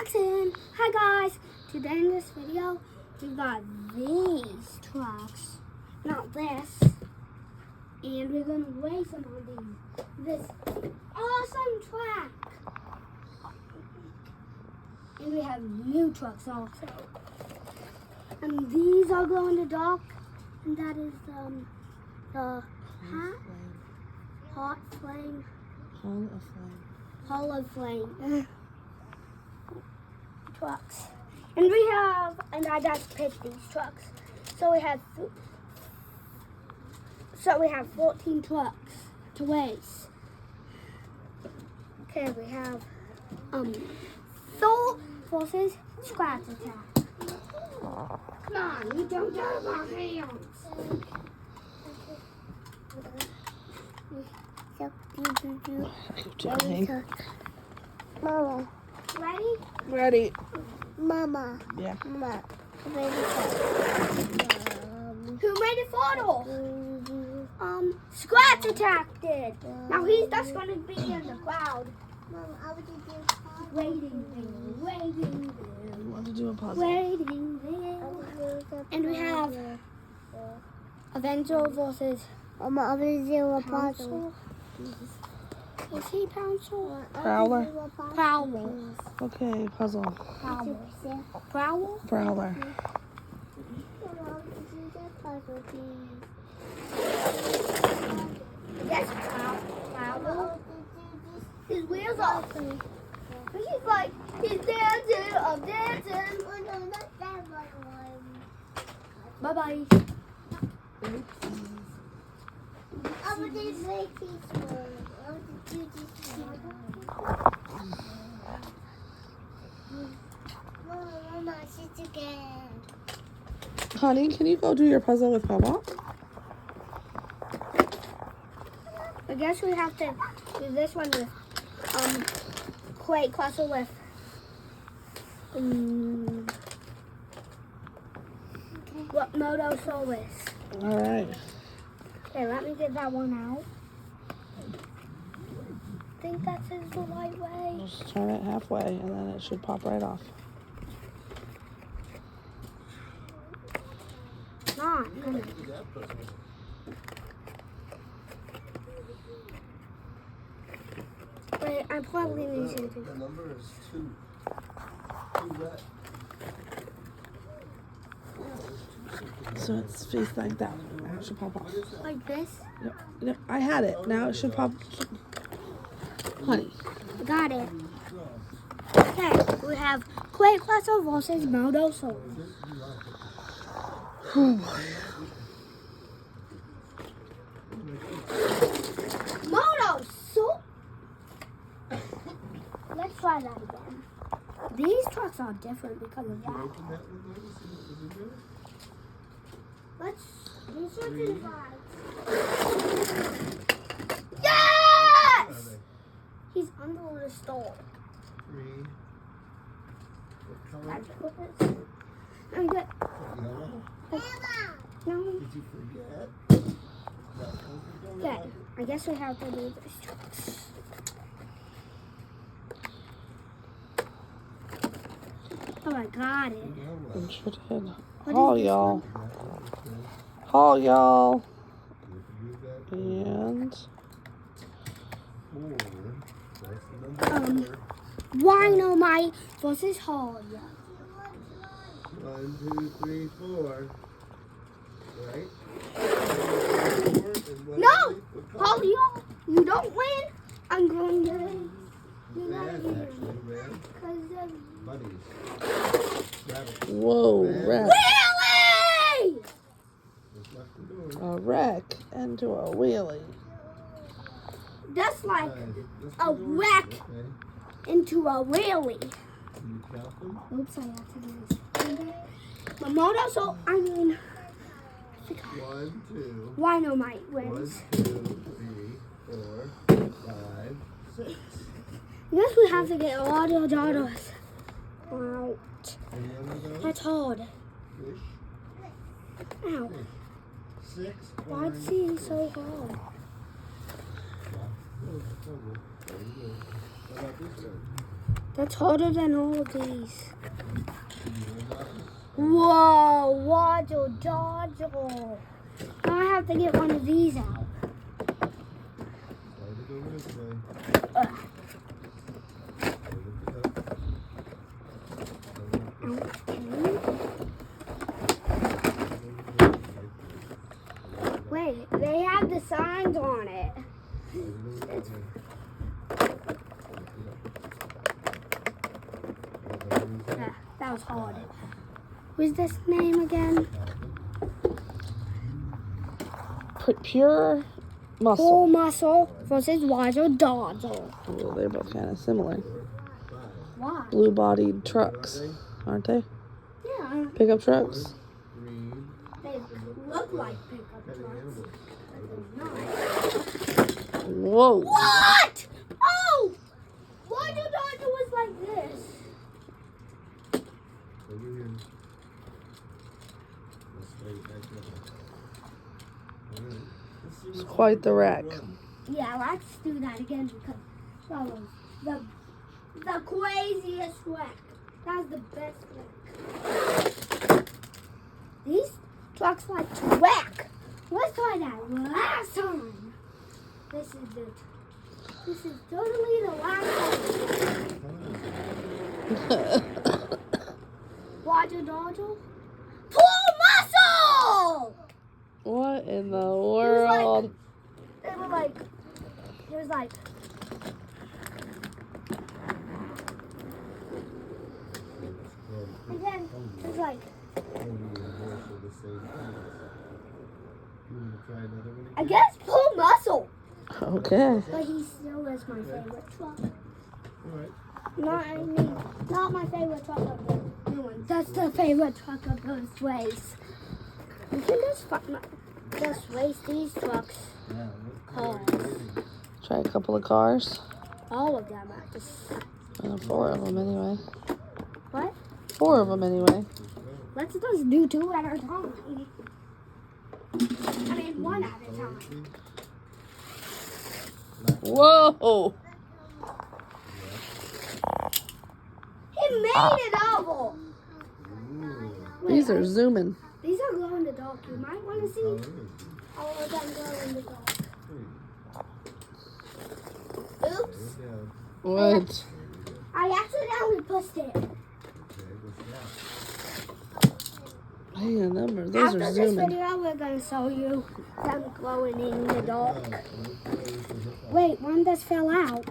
Jackson. Hi guys. Today in this video, we got these trucks, not this, and we're gonna race them on this awesome track. And we have new trucks also. And these are going to dock, and that is the hot flame. Hall of Flame trucks. And we have, and I just picked these trucks. So we have 14 trucks to race. Okay, we have Soul versus Scratch Attack. Come on, you don't get my hands. Mama. Ready? Ready. Mama. Yeah. Mama. Who made it photo? Scratch Attack did. Now he's just gonna be in the crowd. Waiting there. You want to do a puzzle? Waiting there. And we have Avenger versus Pouncil. Is he Pouncil? Prowler. Prowler. Okay, puzzle. Prowler? Prowler. Yes, Prowler. His wheels off. He's like, he's dancing, I'm dancing. Bye-bye. Honey, can you go do your puzzle with Papa? I guess we have to do this one with Quake Cluster with what Moto Soul is. Alright. Okay, let me get that one out. I think that's the right way. Just turn it halfway and then it should pop right off. Not. Wait, I probably need something. The number is 2. 2 red. So it's faced like that. Now it should pop off. Like this? Yep, I had it. Now it should pop. Honey. Got it. Okay, we have Quake Cluster versus Moto Soul. Moto Soul. Let's try that again. These trucks are different because of that. Let's switch in sides. Yes! He's under the stall. 3. What color? I'm good. Yellow. No. Did you forget? Okay, I guess we have to do these trucks. Oh, I got it. I'm sure did. What Haul, is this y'all. one? Haul, y'all. And 4. That's the number 4. Dynamite versus Hall. 1, 2, 3, 4. Right? No! Hall, you don't win. I'm going to win. Red, actually, red. Because Buddies. Rabbit. whoa, wreck. Wheelie! Just left the door. A wreck into a wheelie. That's like Just a the door. wreck Okay. into a wheelie. Can you count them? Oops, I accidentally. My Moto Soul, I mean, 1, 2. Dynamite 1, wins. 2, 3, 4, 5, 6. I guess we have to get a lot of daughters out. Any other those? That's hard. Fish. Ow. 6. Why is he so hard? What about this one? That's harder than all of these. Whoa, waddle dodgle. Now I have to get one of these out. Wait, they have the signs on it. That was hard. What's this name again? Pure muscle. Full muscle versus waddle dodgle. Well, they're both kind of similar. Why? Blue-bodied trucks, aren't they? Yeah, Pickup trucks. they look like pickup trucks, but they're not. Whoa. What? Oh! Waddle dodgle was like this. It's quite the wreck. Yeah, let's do that again because that was the craziest wreck. That was the best wreck. These trucks like to wreck. Let's try that last time. This is totally the last time. Waddle dodgle. Pull muscle! What in the world? It was like, and then it was like, I guess pull muscle. Okay. But he still is my favorite truck. Not my favorite truck of the new one. That's the favorite truck of those race. We can just race these trucks. Cars. Try a couple of cars. All of them are just. 4 of them anyway. What? 4 of them anyway. Let's just do 2 at a time. I mean, 1 at a time. Whoa! He made it oval. These are zooming. These are glow in the dark. You might want to see all of them glow in the dark. Oops. What? I accidentally pushed it. Hey, a number. Those After are this zooming. video, we're going to show you them glowing in the dark. Wait, one just fell out.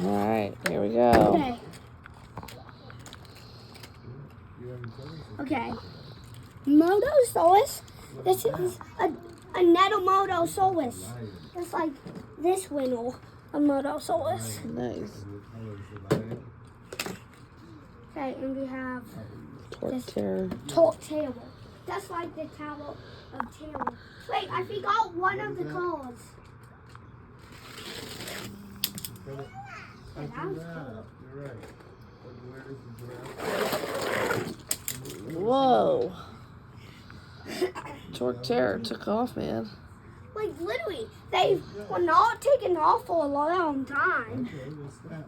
Alright, here we go. Okay. Okay. Motosaurus. This is a Netomotosaurus. Just like this wheel of Motosaurus. Nice. Okay, and we have Torque terror. Torque Tail. Just like the Tower of Terror. Wait, I forgot one of the cars. And that was cool. You're right. Where is the giraffe? Whoa. Torque terror took off, man. Like literally, they were not taking off for a long time. Okay, what's that?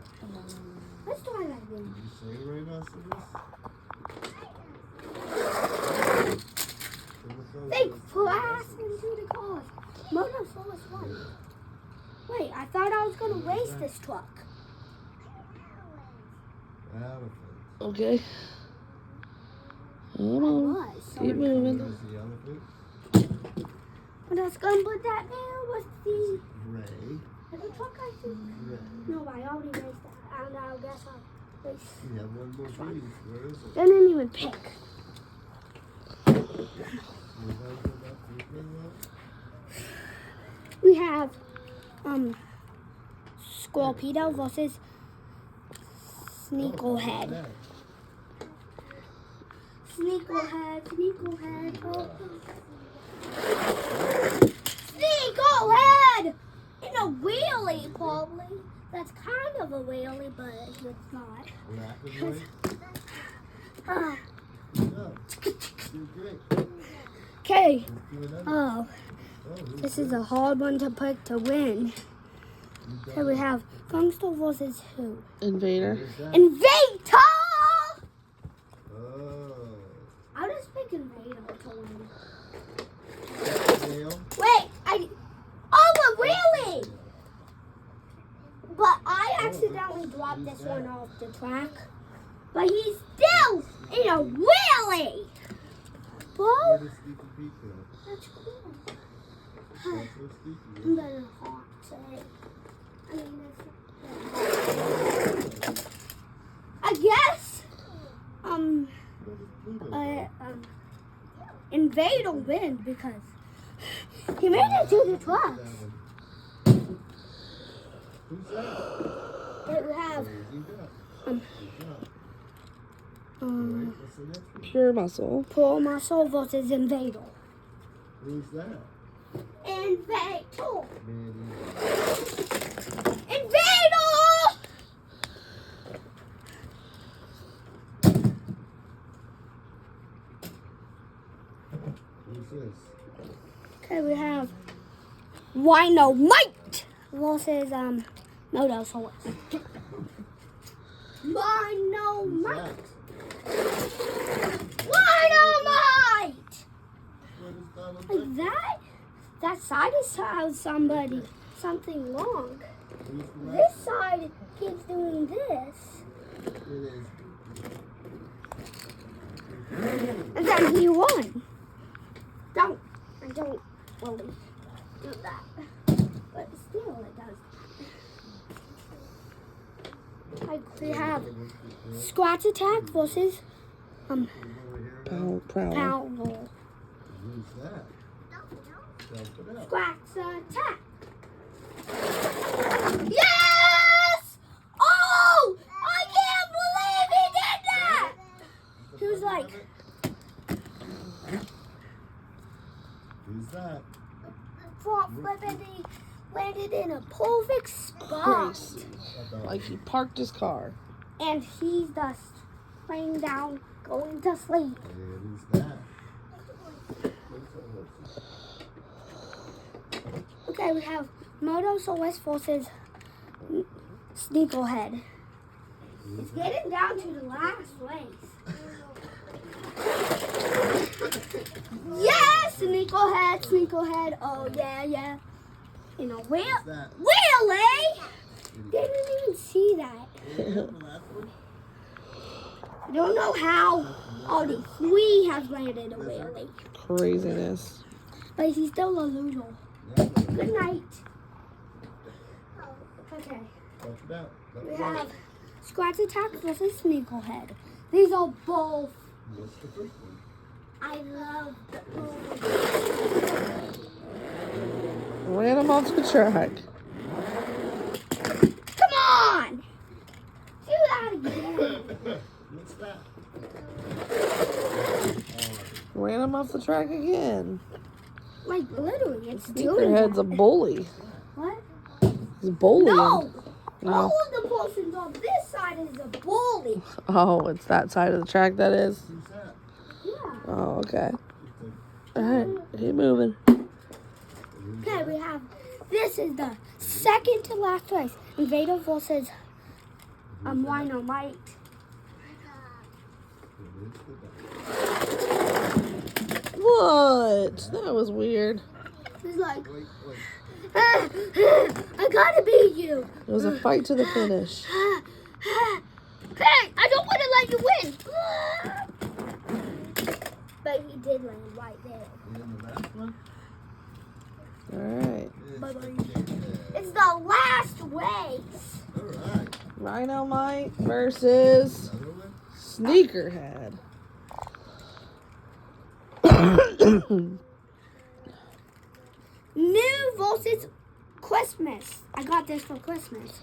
Let's try that again. Did you say rhinoceros? They crashed into the cars. Motosaurus won. Wait, I thought I was gonna race this truck. Elephant. Okay. Come I on. was. Keep moving. Where's the elephant? I'm just gonna put that there with the Gray. little truck, I think. Gray. No, I already raced that. And I guess I'll race. You have one more piece. Where is it? I didn't even pick. You have that paper left? We have Scorpedo versus Sneaklehead. Sneaklehead, Sneaklehead, oh. Sneaklehead! In a wheelie, probably. That's kind of a wheelie, but it's not. Rapidly? Ah, No. You're great. okay. Let's do another. Oh, Oh, who's this is a hard one to pick to win. Okay, we have Gangster versus who? Invader. Who's that? Invader! Oh. I'll just pick Invader to win. Tail. Wait, oh, but really? But I accidentally dropped this one off the track. But he's still in a wheelie. Whoa, Where does Sneaky Pete go? that's cool. That's so sneaky. I'm gonna hot say. I guess Invader will win because he made it to the trucks. Who's that? But we have Who's that? What's the next one? Pure muscle. Pro Muscle versus Invader. Who's that? Invader! Manny. Invader! Who's this? Okay, we have Wino Mite versus Motosaurus. Wino Who's Mite! that? Wino Mite! Where does Donald Like Duck that side is something wrong. Who's the This last? side keeps doing this. It is. And then he won. I don't really do that. But still it does. Like we have Scratch Attack versus Over here now. Prowler. Power. Who's that? Dump it out. Scratch Attack. Yes! Oh! I can't believe he did that! He was like, Who's that? front flip and he landed in a perfect spot. Crazy. Like he parked his car. And he's just laying down, going to sleep. And who's that? Okay, we have Motosaurus versus Sneakerhead. It's getting down to the last race. Yes, Sneakerhead. Oh, yeah. You know, Who's that? really? Didn't even see that. I don't know how all the three have landed a wheelie. Craziness. But he's still a loser. Good night. Okay. Dump it out. Dump We it out. have Scratch Attack versus Sneakerhead. These are both. What's the first one? I love the. Ran him off the track. Come on! Do that again. What's that? Ran him off the track again. Like literally, it's doing Sneakerhead's a that. bully. What? He's bullying. No! No. All of the persons on this side is a bully. Oh, it's that side of the track that is? Who's that? Yeah. Oh, okay. Alright, keep moving. Okay, we have. This is the second to last race. Invader versus Wino Mite. What? That was weird. He's like, Wait. I gotta beat you. It was a fight to the finish. Hey, I don't want to let you win. But he did land right there. And then the last one? Alright. Bye-bye. It's the last race. Alright. Rhino Mite versus Another one? Sneakerhead. New versus Christmas. I got this for Christmas.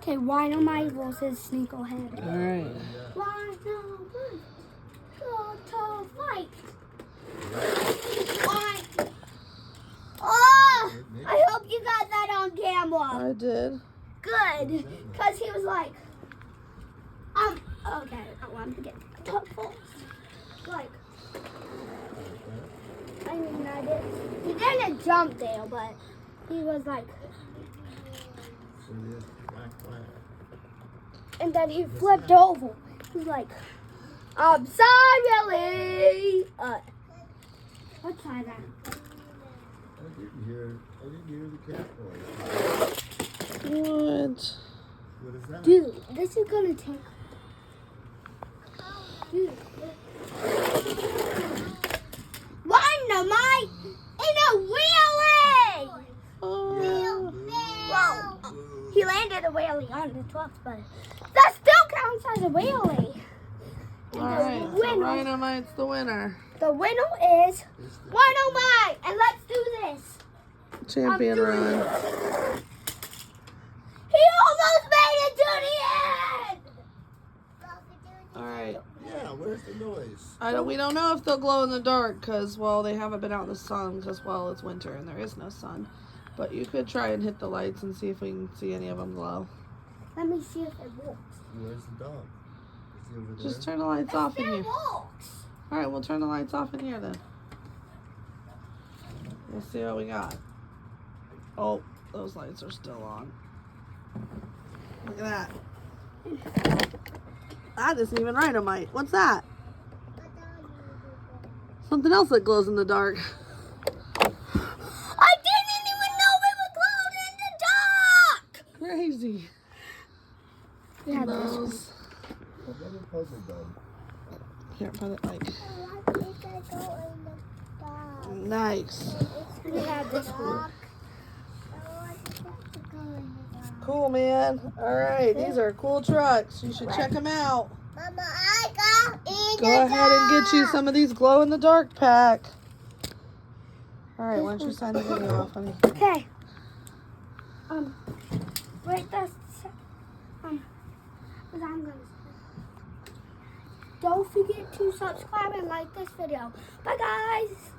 Okay, Wino Mite versus Sneakerhead. Alright. Wino Mite. Go to fight. Why? Oh, I hope you got that on camera. I did. Good, because he was like, okay, I wanted to get top first. Like, I mean, I did. He didn't jump there, but he was like So there's black. And then he flipped over. He's like, I'm sorry. Let's try that. I didn't hear the cat voice. What? What is that? Dude, this is gonna take. Dude. Dynamite in a wheelie! Oh. Whoa. He landed a wheelie on the truck, but that still counts as a wheelie. And Alright, so Rhinomite's the winner. the winner is Dynamite! And let's do this. Champion run. He almost made it to the end! Alright. Yeah, where's the noise? We don't know if they'll glow in the dark because, well, they haven't been out in the sun because, well, it's winter and there is no sun. But you could try and hit the lights and see if we can see any of them glow. Let me see if it works. Where's the dog? Is he over there? Just turn the lights off in It here. works. Alright, we'll turn the lights off in here then. We'll see what we got. Oh, those lights are still on. Look at that. That isn't even Rhinomite. What's that? Something else that glows in the dark. I didn't even know it was glowing in the dark! Crazy. Yeah, Those. I've never puzzled them. Here, put it like. Nice. we have this one. Cool, man. All right, these are cool trucks. You should check them out. Mama, I got in Go ahead and get you some of these glow in the dark pack. All right, why don't you sign the video off, honey? Okay. Wait, that's I'm gonna. Don't forget to subscribe and like this video. Bye, guys.